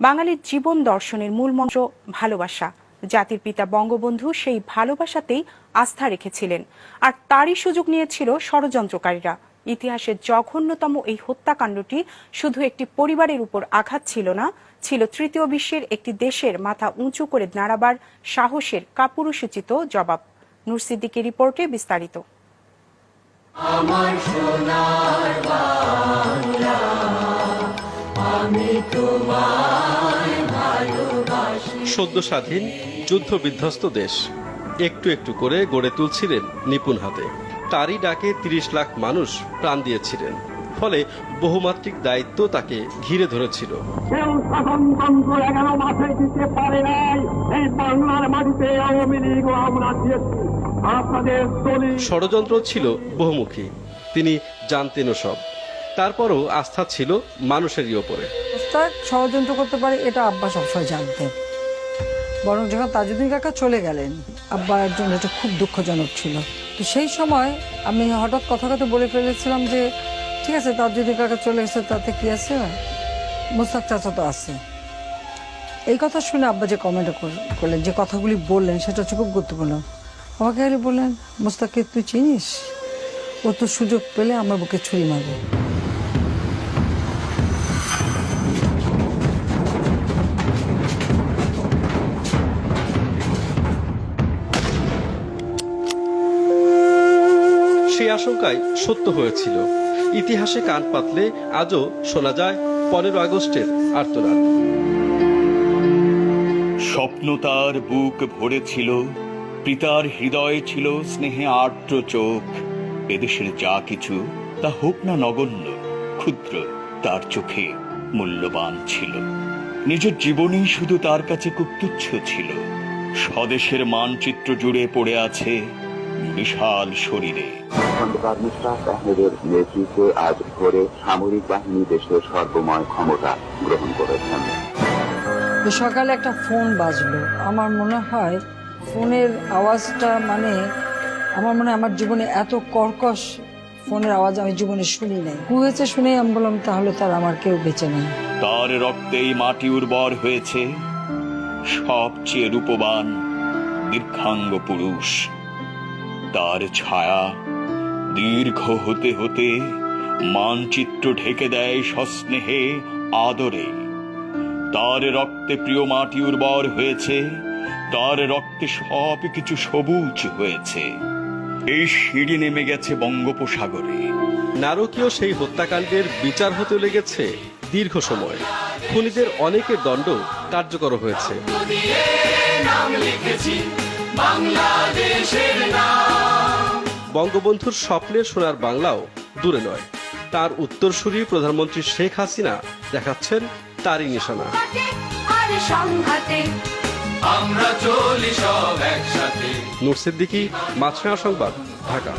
বাঙালির জীবন দর্শনের মূল মন্ত্র ভালোবাসা। জাতির পিতা বঙ্গবন্ধু সেই ভালোবাসাতেই আস্থা রেখেছিলেন, আর তারই সুযোগ নিয়েছিল ষড়যন্ত্রকারীরা। ইতিহাসের জঘন্যতম এই হত্যাকাণ্ডটি শুধু একটি পরিবারের উপর আঘাত ছিল না, ছিল তৃতীয় বিশ্বের একটি দেশের মাথা উঁচু করে দাঁড়াবার সাহসের কাপুরুষোচিত জবাব। নূর সিদ্দিকের রিপোর্টে বিস্তারিত। সদ্য স্বাধীন যুদ্ধ বিধ্বস্ত দেশ একটু একটু করে গড়ে তুলছিলেন নিপুণ হাতে। তারই ডাকে ৩০ লাখ মানুষ প্রাণ দিয়েছিলেন, ফলে বহুমাত্রিক দায়িত্ব তাকে ঘিরে ধরেছিল। ষড়যন্ত্র ছিল বহুমুখী, তিনি জানতেনও সব। তারপরও আস্থা ছিল মানুষেরই ওপরে। ষড়যন্ত্র করতে পারে এটা আব্বা সবসময় জানতেন, বরং যখন তাজউদ্দিন কাকা চলে গেলেন আব্বার জন্য এটা খুব দুঃখজনক ছিল। তো সেই সময় আমি হঠাৎ কথা বলে ফেলেছিলাম যে ঠিক আছে, তাজউদ্দিন কাকা চলে গেছে, তাতে কি আছে, মোস্তাক চাচা তো আছে। এই কথা শুনে আব্বা যে কমেন্ট করলেন, যে কথাগুলি বললেন, সেটা হচ্ছে খুব গুরুত্বপূর্ণ। আমাকে আরে বললেন, মোস্তাককে তুই চিনিস? ও তো সুযোগ পেলে আমার বুকে ছুরি মারবে। সেই আশঙ্কায় সত্য হয়েছিল। ইতিহাসে কান পাতলে আজও শোনা যায় 15 আগস্টের আর্তনাদ। স্বপ্ন তার বুক ভরেছিল, পিতার হৃদয়ে ছিল স্নেহে আর্দ্র চোখ। এদেশের যা কিছু তা হোক না নগণ্য, ক্ষুদ্র তার চোখে মূল্যবান ছিল। নিজের জীবনই শুধু তার কাছে খুব তুচ্ছ ছিল। স্বদেশের মানচিত্র জুড়ে পড়ে আছে বিশাল শরীরে। খন্দকার মুশতাক আহমেদের নেতৃত্বে আজ ভোরে সামরিক বাহিনী দেশের সর্বময় ক্ষমতা গ্রহণ করেছেন। সকালে একটা ফোন বাজলো। আমার মনে হয় ফোনের আওয়াজটা আমার জীবনে এত কর্কশ ফোনের আওয়াজ আমি জীবনে শুনি নাই। হয়েছে শুনেই আমি বললাম তাহলে তার আমার কেউ বেঁচে নেই। তার রক্তেই মাটি উর্বর হয়েছে সবচেয়ে রূপবান দীর্ঘাঙ্গ পুরুষ। তার ছায়া দীর্ঘ হতে হতে মানচিত্র ঢেকে দেয় সস্নেহে আদরে। তার রক্তে প্রিয় মাটি উর্বর হয়েছে, তার রক্তে সব কিছু সবুজ হয়েছে। এই সিঁড়ি নেমে গেছে বঙ্গোপসাগরে। নারকীয় সেই হত্যাকাণ্ডের বিচার হতে লেগেছে দীর্ঘ সময়। খুনিদের অনেকের দণ্ড কার্যকর হয়েছে। বঙ্গবন্ধুর স্বপ্নের সোনার বাংলাও দূরে নয়। তার উত্তরসূরি প্রধানমন্ত্রী শেখ হাসিনা দেখাচ্ছেন তারই নিশানা। আমরা চলি সব একসাথে। নূর সিদ্দিকী, মাছরাঙা সংবাদ, ঢাকা।